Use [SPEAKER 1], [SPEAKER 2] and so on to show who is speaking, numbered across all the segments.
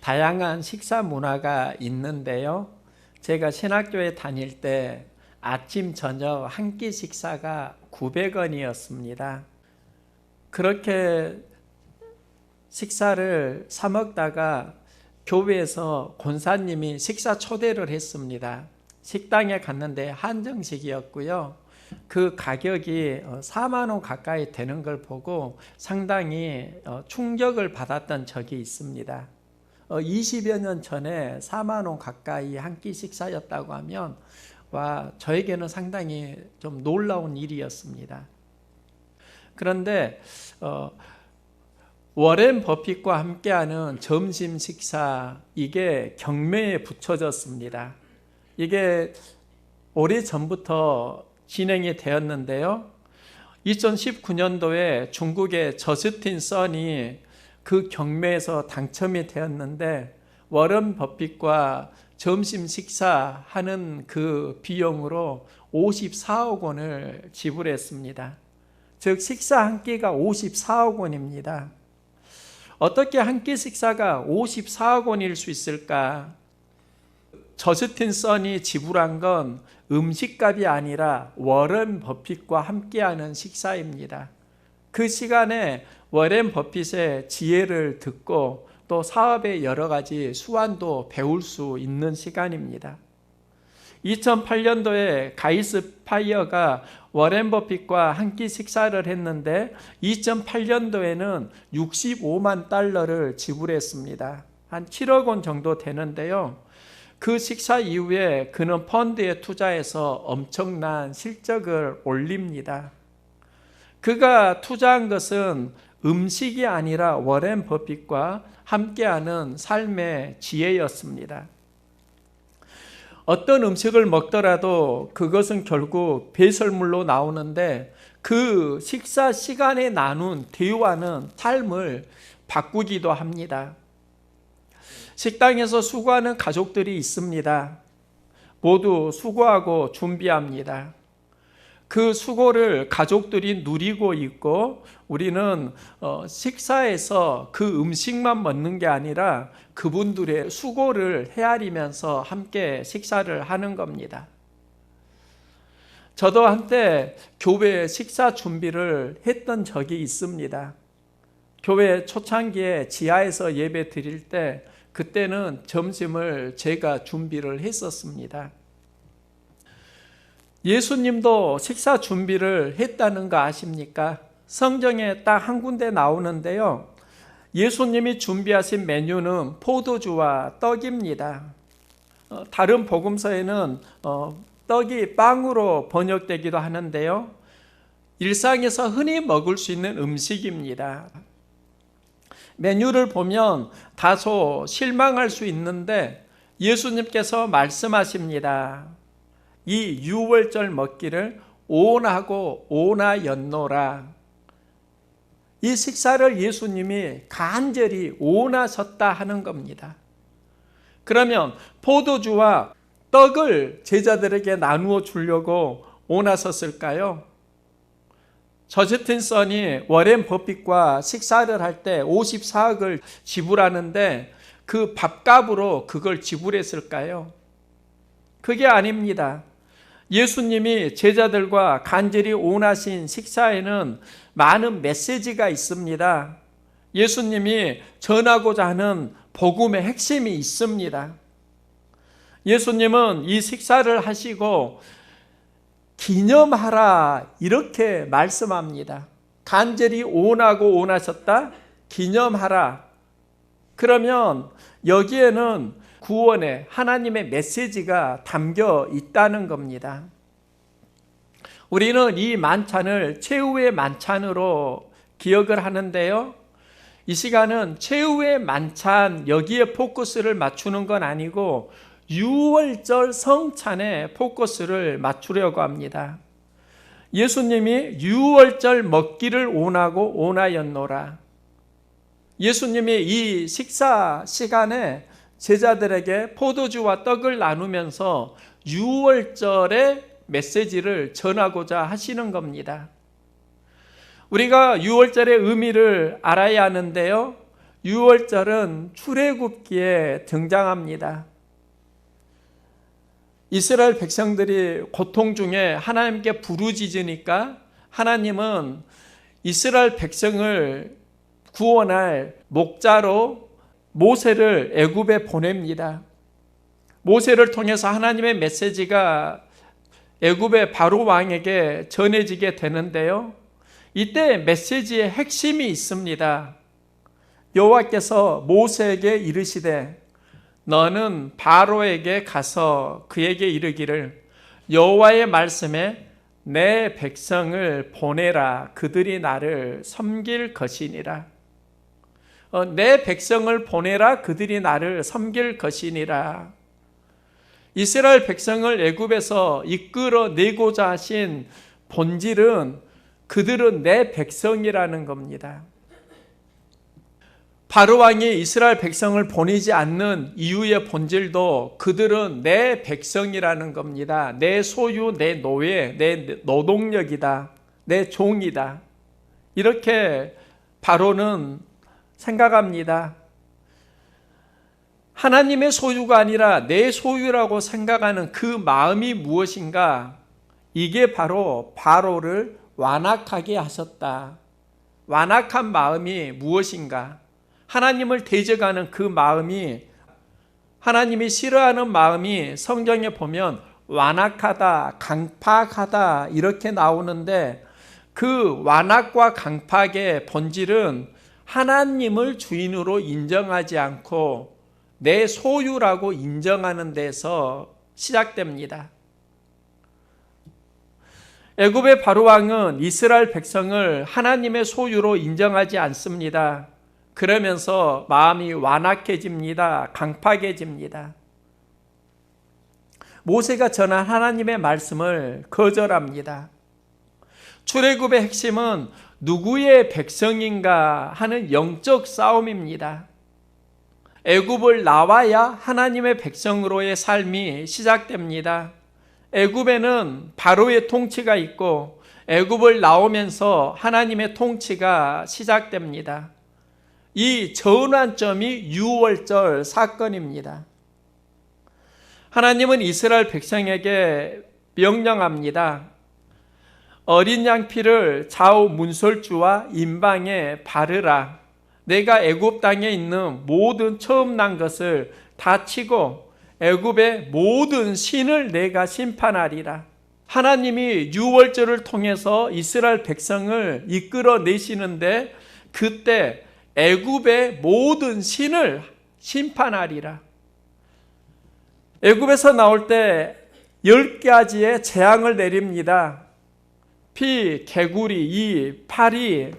[SPEAKER 1] 다양한 식사 문화가 있는데요. 제가 신학교에 다닐 때 아침, 저녁 한 끼 식사가 900원이었습니다. 그렇게 식사를 사 먹다가 교회에서 권사님이 식사 초대를 했습니다. 식당에 갔는데 한정식이었고요. 그 가격이 4만 원 가까이 되는 걸 보고 상당히 충격을 받았던 적이 있습니다. 20여 년 전에 4만 원 가까이 한 끼 식사였다고 하면 저에게는 상당히 좀 놀라운 일이었습니다. 그런데 워렌 버핏과 함께하는 점심 식사, 이게 경매에 붙여졌습니다. 이게 오래전부터 진행이 되었는데요. 2019년도에 중국의 저스틴 선이 그 경매에서 당첨이 되었는데 워렌 버핏과 점심 식사하는 그 비용으로 54억 원을 지불했습니다. 즉 식사 한 끼가 54억 원입니다. 어떻게 한 끼 식사가 54억 원일 수 있을까? 저스틴 선이 지불한 건 음식값이 아니라 워렌 버핏과 함께하는 식사입니다. 그 시간에 워렌 버핏의 지혜를 듣고 또 사업의 여러 가지 수완도 배울 수 있는 시간입니다. 2008년도에 가이스 파이어가 워렌 버핏과 한 끼 식사를 했는데 2008년도에는 65만 달러를 지불했습니다. 한 7억 원 정도 되는데요. 그 식사 이후에 그는 펀드에 투자해서 엄청난 실적을 올립니다. 그가 투자한 것은 음식이 아니라 워렌 버핏과 함께하는 삶의 지혜였습니다. 어떤 음식을 먹더라도 그것은 결국 배설물로 나오는데 그 식사 시간에 나눈 대화는 삶을 바꾸기도 합니다. 식당에서 수고하는 가족들이 있습니다. 모두 수고하고 준비합니다. 그 수고를 가족들이 누리고 있고 우리는 식사에서 그 음식만 먹는 게 아니라 그분들의 수고를 헤아리면서 함께 식사를 하는 겁니다. 저도 한때 교회 식사 준비를 했던 적이 있습니다. 교회 초창기에 지하에서 예배 드릴 때 그때는 점심을 제가 준비를 했었습니다. 예수님도 식사 준비를 했다는 거 아십니까? 성경에 딱 한 군데 나오는데요. 예수님이 준비하신 메뉴는 포도주와 떡입니다. 다른 복음서에는 떡이 빵으로 번역되기도 하는데요. 일상에서 흔히 먹을 수 있는 음식입니다. 메뉴를 보면 다소 실망할 수 있는데 예수님께서 말씀하십니다. 이 유월절 먹기를 오나고 오나였노라. 이 식사를 예수님이 간절히 원하셨다 하는 겁니다. 그러면 포도주와 떡을 제자들에게 나누어 주려고 원하셨을까요? 저스틴 선이 워렌 버핏과 식사를 할 때 54억을 지불하는데 그 밥값으로 그걸 지불했을까요? 그게 아닙니다. 예수님이 제자들과 간절히 원하신 식사에는 많은 메시지가 있습니다. 예수님이 전하고자 하는 복음의 핵심이 있습니다. 예수님은 이 식사를 하시고 기념하라 이렇게 말씀합니다. 간절히 원하고 원하셨다? 기념하라. 그러면 여기에는 구원의 하나님의 메시지가 담겨 있다는 겁니다. 우리는 이 만찬을 최후의 만찬으로 기억을 하는데요. 이 시간은 최후의 만찬 여기에 포커스를 맞추는 건 아니고 유월절 성찬에 포커스를 맞추려고 합니다. 예수님이 유월절 먹기를 원하고 원하였노라. 예수님이 이 식사 시간에 제자들에게 포도주와 떡을 나누면서 유월절의 메시지를 전하고자 하시는 겁니다. 우리가 유월절의 의미를 알아야 하는데요. 유월절은 출애굽기에 등장합니다. 이스라엘 백성들이 고통 중에 하나님께 부르짖으니까 하나님은 이스라엘 백성을 구원할 목자로 모세를 애굽에 보냅니다. 모세를 통해서 하나님의 메시지가 애굽의 바로 왕에게 전해지게 되는데요. 이때 메시지의 핵심이 있습니다. 여호와께서 모세에게 이르시되 너는 바로에게 가서 그에게 이르기를 여호와의 말씀에 내 백성을 보내라 그들이 나를 섬길 것이니라. 내 백성을 보내라 그들이 나를 섬길 것이니라. 이스라엘 백성을 애굽에서 이끌어내고자 하신 본질은 그들은 내 백성이라는 겁니다. 바로 왕이 이스라엘 백성을 보내지 않는 이유의 본질도 그들은 내 백성이라는 겁니다. 내 소유, 내 노예, 내 노동력이다. 내 종이다. 이렇게 바로는 생각합니다. 하나님의 소유가 아니라 내 소유라고 생각하는 그 마음이 무엇인가? 이게 바로 바로를 완악하게 하셨다. 완악한 마음이 무엇인가? 하나님을 대적하는 그 마음이, 하나님이 싫어하는 마음이 성경에 보면 완악하다, 강팍하다 이렇게 나오는데 그 완악과 강팍의 본질은 하나님을 주인으로 인정하지 않고 내 소유라고 인정하는 데서 시작됩니다. 애굽의 바로왕은 이스라엘 백성을 하나님의 소유로 인정하지 않습니다. 그러면서 마음이 완악해집니다. 강팍해집니다. 모세가 전한 하나님의 말씀을 거절합니다. 출애굽의 핵심은 누구의 백성인가 하는 영적 싸움입니다. 애굽을 나와야 하나님의 백성으로의 삶이 시작됩니다. 애굽에는 바로의 통치가 있고 애굽을 나오면서 하나님의 통치가 시작됩니다. 이 전환점이 유월절 사건입니다. 하나님은 이스라엘 백성에게 명령합니다. 어린 양 피를 좌우 문설주와 임방에 바르라. 내가 애굽 땅에 있는 모든 처음 난 것을 다 치고 애굽의 모든 신을 내가 심판하리라. 하나님이 유월절을 통해서 이스라엘 백성을 이끌어내시는데 그때 애굽의 모든 신을 심판하리라. 애굽에서 나올 때 10가지의 재앙을 내립니다. 피, 개구리, 이, 파리,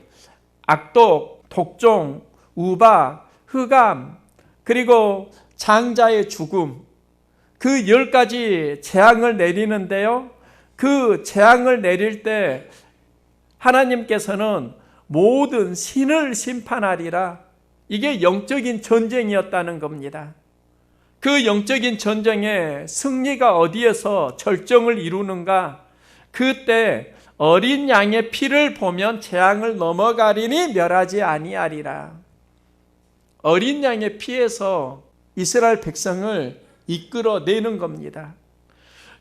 [SPEAKER 1] 악독, 독종, 우박, 흑암, 그리고 장자의 죽음, 그 10가지 재앙을 내리는데요. 그 재앙을 내릴 때 하나님께서는 모든 신을 심판하리라. 이게 영적인 전쟁이었다는 겁니다. 그 영적인 전쟁의 승리가 어디에서 절정을 이루는가? 그때 어린 양의 피를 보면 재앙을 넘어가리니 멸하지 아니하리라. 어린 양의 피에서 이스라엘 백성을 이끌어내는 겁니다.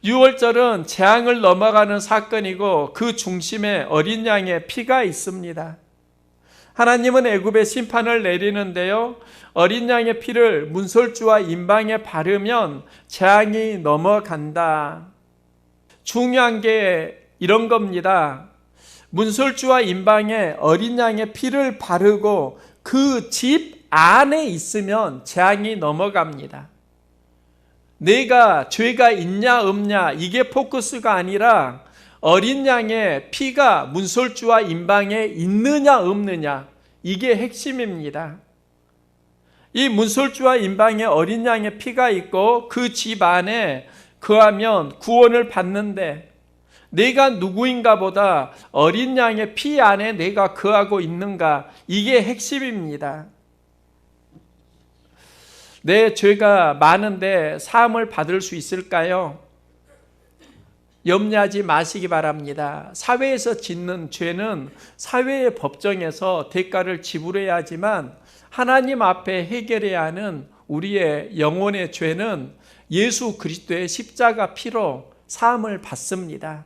[SPEAKER 1] 유월절은 재앙을 넘어가는 사건이고 그 중심에 어린 양의 피가 있습니다. 하나님은 애굽에 심판을 내리는데요. 어린 양의 피를 문설주와 임방에 바르면 재앙이 넘어간다. 중요한 게 이런 겁니다. 문설주와 임방에 어린 양의 피를 바르고 그 집 안에 있으면 재앙이 넘어갑니다. 내가 죄가 있냐 없냐 이게 포커스가 아니라 어린 양의 피가 문설주와 임방에 있느냐 없느냐 이게 핵심입니다. 이 문설주와 임방에 어린 양의 피가 있고 그 집 안에 거하면 구원을 받는데 내가 누구인가 보다 어린 양의 피 안에 내가 거하고 있는가 이게 핵심입니다. 내 죄가 많은데 사함을 받을 수 있을까요? 염려하지 마시기 바랍니다. 사회에서 짓는 죄는 사회의 법정에서 대가를 지불해야 하지만 하나님 앞에 해결해야 하는 우리의 영혼의 죄는 예수 그리스도의 십자가 피로 사함을 받습니다.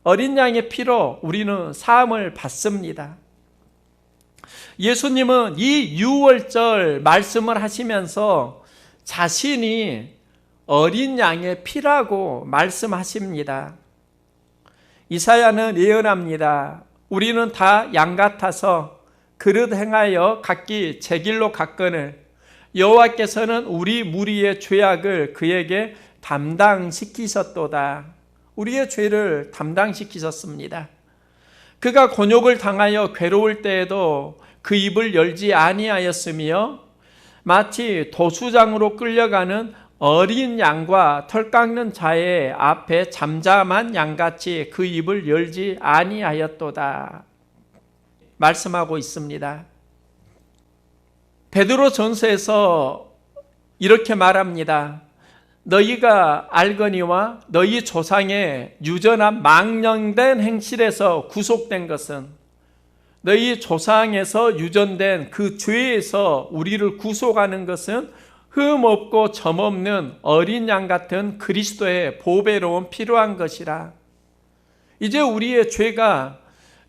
[SPEAKER 1] 어린 양의 피로 우리는 사함을 받습니다. 예수님은 이 유월절 말씀을 하시면서 자신이 어린 양의 피라고 말씀하십니다. 이사야는 예언합니다. 우리는 다 양 같아서 그릇 행하여 각기 제 길로 갔거늘 여호와께서는 우리 무리의 죄악을 그에게 담당시키셨도다. 우리의 죄를 담당시키셨습니다. 그가 곤욕을 당하여 괴로울 때에도 그 입을 열지 아니하였으며 마치 도수장으로 끌려가는 어린 양과 털 깎는 자의 앞에 잠잠한 양같이 그 입을 열지 아니하였도다 말씀하고 있습니다. 베드로전서에서 이렇게 말합니다. 너희가 알거니와 너희 조상의 유전한 망령된 행실에서 구속된 것은 너희 조상에서 유전된 그 죄에서 우리를 구속하는 것은 흠없고 점없는 어린 양 같은 그리스도의 보배로운 필요한 것이라. 이제 우리의 죄가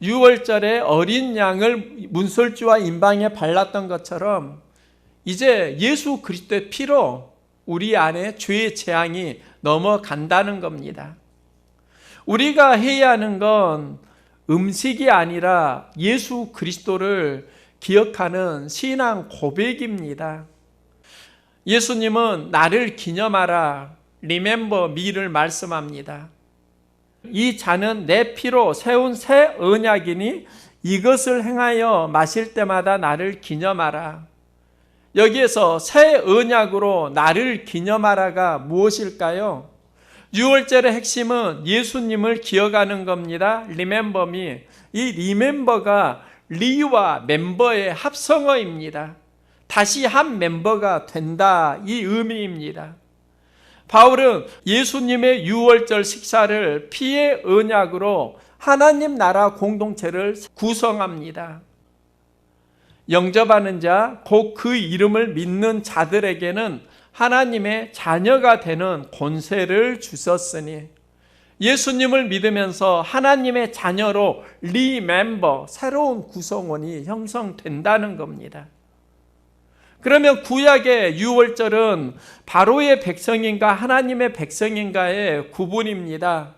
[SPEAKER 1] 유월절에 어린 양을 문설주와 임방에 발랐던 것처럼 이제 예수 그리스도의 피로 우리 안에 죄의 재앙이 넘어간다는 겁니다. 우리가 해야 하는 건 음식이 아니라 예수 그리스도를 기억하는 신앙 고백입니다. 예수님은 나를 기념하라, Remember me를 말씀합니다. 이 잔은 내 피로 세운 새 언약이니 이것을 행하여 마실 때마다 나를 기념하라. 여기에서 새 언약으로 나를 기념하라가 무엇일까요? 유월절의 핵심은 예수님을 기억하는 겁니다. Remember me. 이 Remember가 리와 멤버의 합성어입니다. 다시 한 멤버가 된다, 이 의미입니다. 바울은 예수님의 유월절 식사를 피의 언약으로 하나님 나라 공동체를 구성합니다. 영접하는 자, 곧 그 이름을 믿는 자들에게는 하나님의 자녀가 되는 권세를 주셨으니 예수님을 믿으면서 하나님의 자녀로 리멤버, 새로운 구성원이 형성된다는 겁니다. 그러면 구약의 유월절은 바로의 백성인가 하나님의 백성인가의 구분입니다.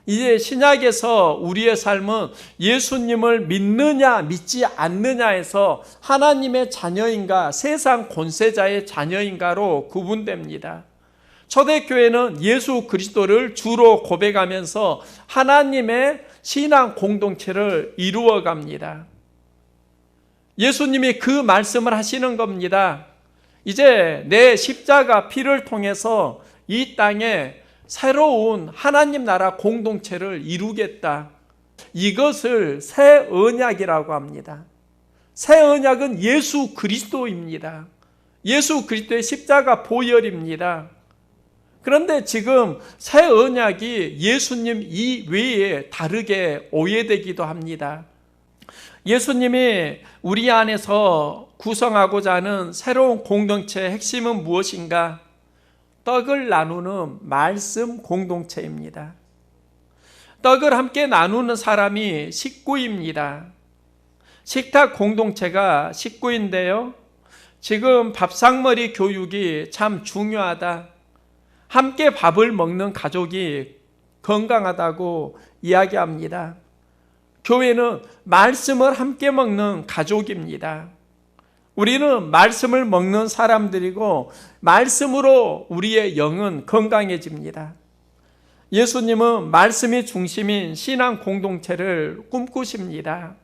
[SPEAKER 1] 이제 신약에서 우리의 삶은 예수님을 믿느냐 믿지 않느냐에서 하나님의 자녀인가 세상 권세자의 자녀인가로 구분됩니다. 초대교회는 예수 그리스도를 주로 고백하면서 하나님의 신앙 공동체를 이루어갑니다. 예수님이 그 말씀을 하시는 겁니다. 이제 내 십자가 피를 통해서 이 땅에 새로운 하나님 나라 공동체를 이루겠다. 이것을 새 언약이라고 합니다. 새 언약은 예수 그리스도입니다. 예수 그리스도의 십자가 보혈입니다. 그런데 지금 새 언약이 예수님 이외에 다르게 오해되기도 합니다. 예수님이 우리 안에서 구성하고자 하는 새로운 공동체의 핵심은 무엇인가? 떡을 나누는 말씀 공동체입니다. 떡을 함께 나누는 사람이 식구입니다. 식탁 공동체가 식구인데요. 지금 밥상머리 교육이 참 중요하다. 함께 밥을 먹는 가족이 건강하다고 이야기합니다. 교회는 말씀을 함께 먹는 가족입니다. 우리는 말씀을 먹는 사람들이고 말씀으로 우리의 영은 건강해집니다. 예수님은 말씀이 중심인 신앙 공동체를 꿈꾸십니다.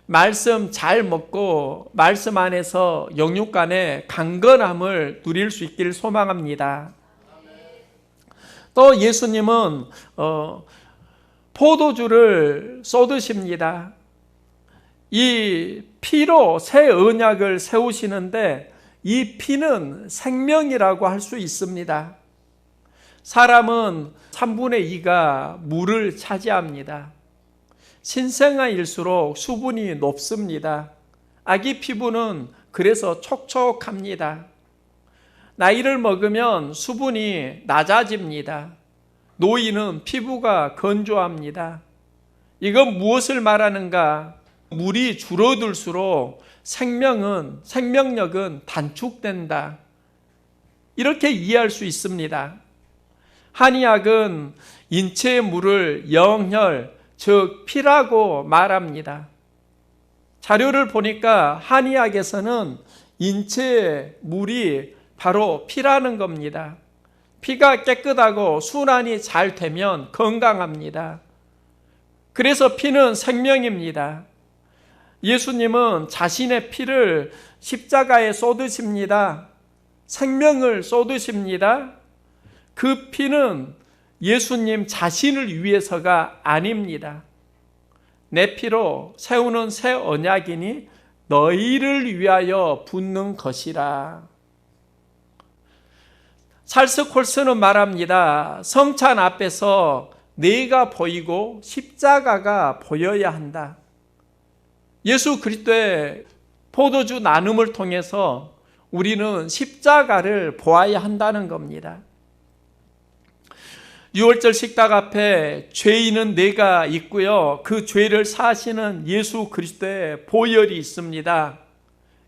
[SPEAKER 1] 말씀 잘 먹고 말씀 안에서 영육 간의 강건함을 누릴 수 있기를 소망합니다. 또 예수님은 포도주를 쏟으십니다. 이 피로 새 언약을 세우시는데 이 피는 생명이라고 할 수 있습니다. 사람은 3분의 2가 물을 차지합니다. 신생아일수록 수분이 높습니다. 아기 피부는 그래서 촉촉합니다. 나이를 먹으면 수분이 낮아집니다. 노인은 피부가 건조합니다. 이건 무엇을 말하는가? 물이 줄어들수록 생명력은 단축된다. 이렇게 이해할 수 있습니다. 한의학은 인체의 물을 영혈, 즉 피라고 말합니다. 자료를 보니까 한의학에서는 인체의 물이 바로 피라는 겁니다. 피가 깨끗하고 순환이 잘 되면 건강합니다. 그래서 피는 생명입니다. 예수님은 자신의 피를 십자가에 쏟으십니다. 생명을 쏟으십니다. 그 피는 예수님 자신을 위해서가 아닙니다. 내 피로 세우는 새 언약이니 너희를 위하여 붓는 것이라. 찰스 콜스는 말합니다. 성찬 앞에서 내가 보이고 십자가가 보여야 한다. 예수 그리스도의 포도주 나눔을 통해서 우리는 십자가를 보아야 한다는 겁니다. 유월절 식탁 앞에 죄인은 내가 있고요. 그 죄를 사하시는 예수 그리스도의 보혈이 있습니다.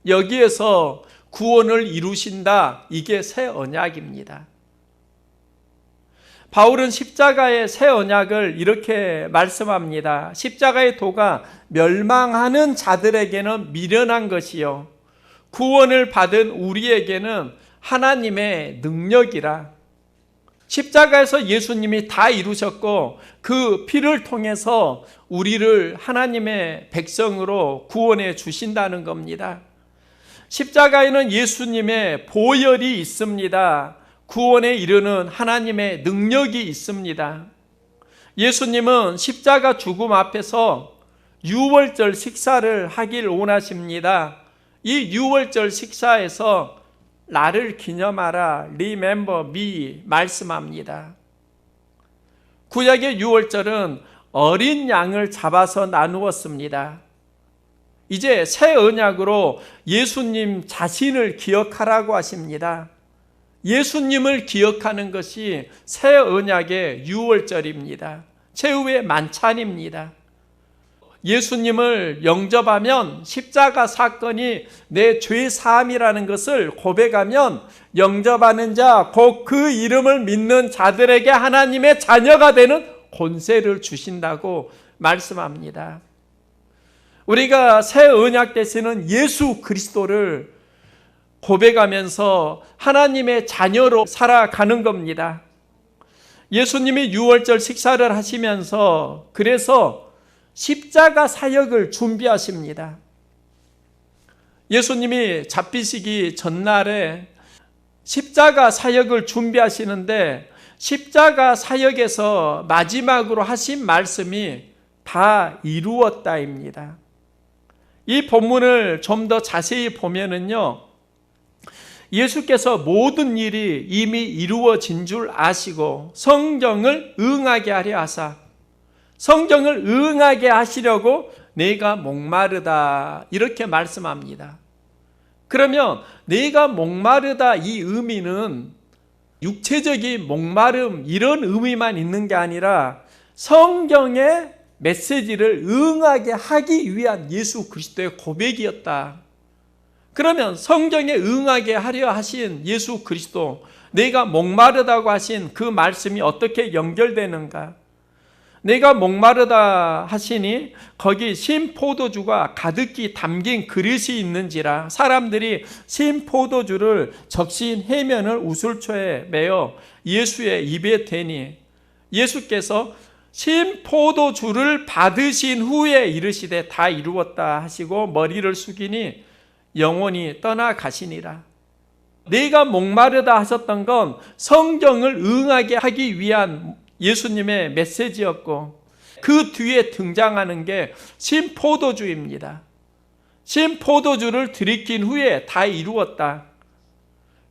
[SPEAKER 1] 여기에서 구원을 이루신다. 이게 새 언약입니다. 바울은 십자가의 새 언약을 이렇게 말씀합니다. 십자가의 도가 멸망하는 자들에게는 미련한 것이요 구원을 받은 우리에게는 하나님의 능력이라. 십자가에서 예수님이 다 이루셨고 그 피를 통해서 우리를 하나님의 백성으로 구원해 주신다는 겁니다. 십자가에는 예수님의 보혈이 있습니다. 구원에 이르는 하나님의 능력이 있습니다. 예수님은 십자가 죽음 앞에서 유월절 식사를 하길 원하십니다. 이 유월절 식사에서 나를 기념하라, remember me 말씀합니다. 구약의 유월절은 어린 양을 잡아서 나누었습니다. 이제 새 언약으로 예수님 자신을 기억하라고 하십니다. 예수님을 기억하는 것이 새 언약의 유월절입니다. 최후의 만찬입니다. 예수님을 영접하면 십자가 사건이 내 죄 사함이라는 것을 고백하면 영접하는 자, 곧 그 이름을 믿는 자들에게 하나님의 자녀가 되는 권세를 주신다고 말씀합니다. 우리가 새 언약 되시는 예수 그리스도를 고백하면서 하나님의 자녀로 살아가는 겁니다. 예수님이 유월절 식사를 하시면서 그래서 십자가 사역을 준비하십니다. 예수님이 잡히시기 전날에 십자가 사역을 준비하시는데 십자가 사역에서 마지막으로 하신 말씀이 다 이루었다입니다. 이 본문을 좀 더 자세히 보면은요, 예수께서 모든 일이 이미 이루어진 줄 아시고 성경을 응하게 하려 하사, 성경을 응하게 하시려고 내가 목마르다 이렇게 말씀합니다. 그러면 내가 목마르다 이 의미는 육체적인 목마름 이런 의미만 있는 게 아니라 성경의 메시지를 응하게 하기 위한 예수 그리스도의 고백이었다. 그러면 성경에 응하게 하려 하신 예수 그리스도, 내가 목마르다고 하신 그 말씀이 어떻게 연결되는가? 내가 목마르다 하시니 거기 신 포도주가 가득히 담긴 그릇이 있는지라. 사람들이 신 포도주를 적신 해면을 우슬초에 매어 예수의 입에 대니 예수께서 신 포도주를 받으신 후에 이르시되 다 이루었다 하시고 머리를 숙이니 영원히 떠나가시니라. 내가 목마르다 하셨던 건 성경을 응하게 하기 위한 예수님의 메시지였고 그 뒤에 등장하는 게 신포도주입니다. 신포도주를 들이킨 후에 다 이루었다.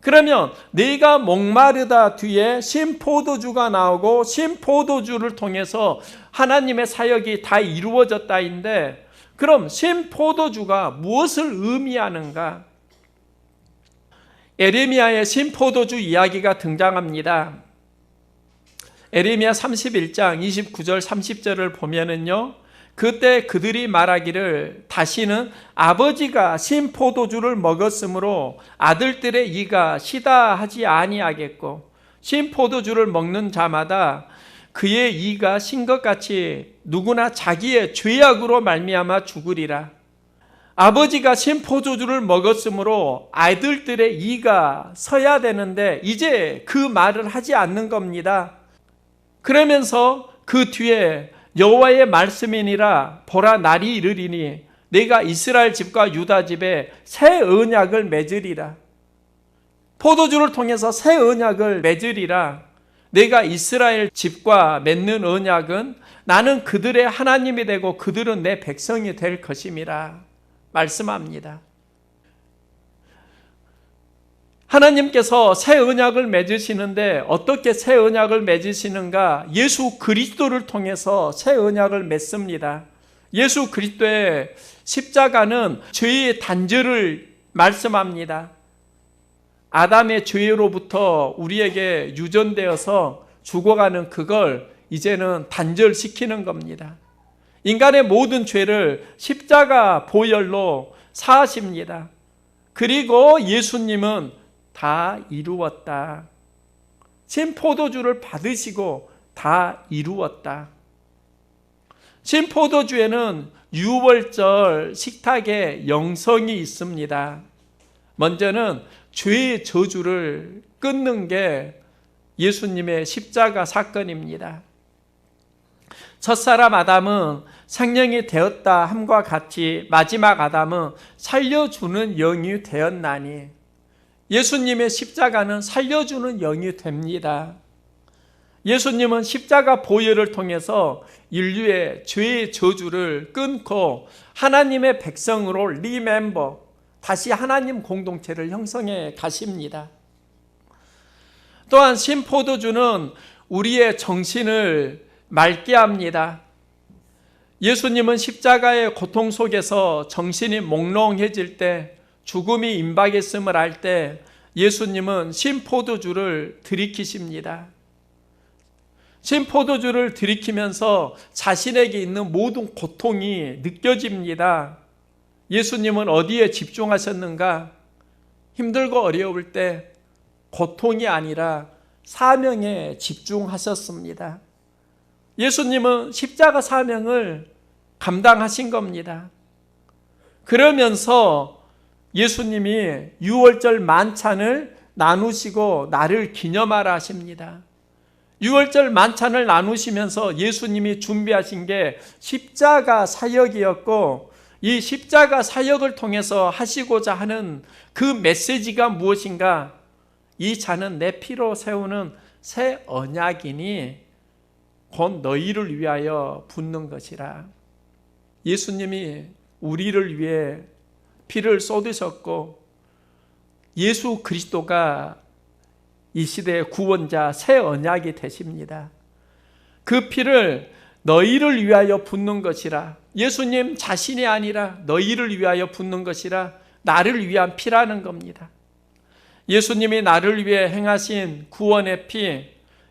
[SPEAKER 1] 그러면 네가 목마르다 뒤에 신포도주가 나오고 신포도주를 통해서 하나님의 사역이 다 이루어졌다인데, 그럼 신포도주가 무엇을 의미하는가? 에레미야의 신포도주 이야기가 등장합니다. 에레미야 31장 29절 30절을 보면은요, 그때 그들이 말하기를 다시는 아버지가 신포도주를 먹었으므로 아들들의 이가 시다 하지 아니하겠고, 신포도주를 먹는 자마다 그의 이가 신 것 같이 누구나 자기의 죄악으로 말미암아 죽으리라. 아버지가 신포도주를 먹었으므로 아들들의 이가 서야 되는데 이제 그 말을 하지 않는 겁니다. 그러면서 그 뒤에 여호와의 말씀이니라, 보라 날이 이르리니 내가 이스라엘 집과 유다 집에 새 언약을 맺으리라. 포도주를 통해서 새 언약을 맺으리라. 내가 이스라엘 집과 맺는 언약은 나는 그들의 하나님이 되고 그들은 내 백성이 될 것임이라 말씀합니다. 하나님께서 새 언약을 맺으시는데 어떻게 새 언약을 맺으시는가? 예수 그리스도를 통해서 새 언약을 맺습니다. 예수 그리스도의 십자가는 죄의 단절을 말씀합니다. 아담의 죄로부터 우리에게 유전되어서 죽어가는 그걸 이제는 단절시키는 겁니다. 인간의 모든 죄를 십자가 보혈로 사하십니다. 그리고 예수님은 다 이루었다. 신포도주를 받으시고 다 이루었다. 신포도주에는 유월절 식탁의 영성이 있습니다. 먼저는 죄의 저주를 끊는 게 예수님의 십자가 사건입니다. 첫사람 아담은 생명이 되었다 함과 같이 마지막 아담은 살려주는 영이 되었나니, 예수님의 십자가는 살려주는 영이 됩니다. 예수님은 십자가 보혈을 통해서 인류의 죄의 저주를 끊고 하나님의 백성으로 리멤버, 다시 하나님 공동체를 형성해 가십니다. 또한 신포도주는 우리의 정신을 맑게 합니다. 예수님은 십자가의 고통 속에서 정신이 몽롱해질 때, 죽음이 임박했음을 알 때 예수님은 신포도주를 들이키십니다. 신포도주를 들이키면서 자신에게 있는 모든 고통이 느껴집니다. 예수님은 어디에 집중하셨는가? 힘들고 어려울 때 고통이 아니라 사명에 집중하셨습니다. 예수님은 십자가 사명을 감당하신 겁니다. 그러면서 예수님이 유월절 만찬을 나누시고 나를 기념하라 하십니다. 유월절 만찬을 나누시면서 예수님이 준비하신 게 십자가 사역이었고, 이 십자가 사역을 통해서 하시고자 하는 그 메시지가 무엇인가? 이 잔은 내 피로 세우는 새 언약이니 곧 너희를 위하여 붓는 것이라. 예수님이 우리를 위해 피를 쏟으셨고, 예수 그리스도가 이 시대의 구원자 새 언약이 되십니다. 그 피를 너희를 위하여 붓는 것이라. 예수님 자신이 아니라 너희를 위하여 붓는 것이라, 나를 위한 피라는 겁니다. 예수님이 나를 위해 행하신 구원의 피,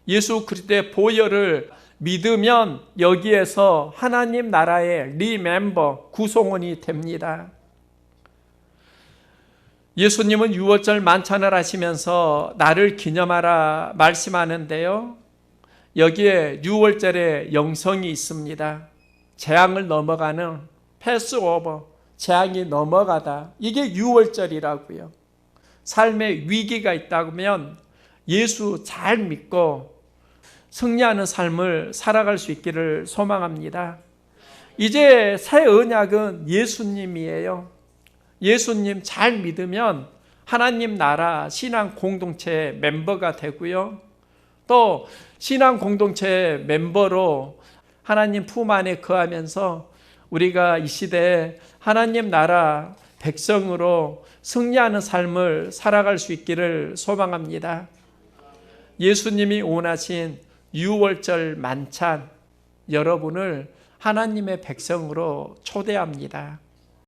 [SPEAKER 1] 예수 그리스도의 보혈을 믿으면 여기에서 하나님 나라의 리멤버, 구성원이 됩니다. 예수님은 유월절 만찬을 하시면서 나를 기념하라 말씀하는데요, 여기에 유월절의 영성이 있습니다. 재앙을 넘어가는 패스오버, 재앙이 넘어가다, 이게 유월절이라고요. 삶에 위기가 있다면 예수 잘 믿고 승리하는 삶을 살아갈 수 있기를 소망합니다. 이제 새 언약은 예수님이에요. 예수님 잘 믿으면 하나님 나라 신앙 공동체 멤버가 되고요, 또 신앙 공동체 멤버로 하나님 품 안에 거하면서 우리가 이 시대에 하나님 나라 백성으로 승리하는 삶을 살아갈 수 있기를 소망합니다. 예수님이 원하신 유월절 만찬, 여러분을 하나님의 백성으로 초대합니다.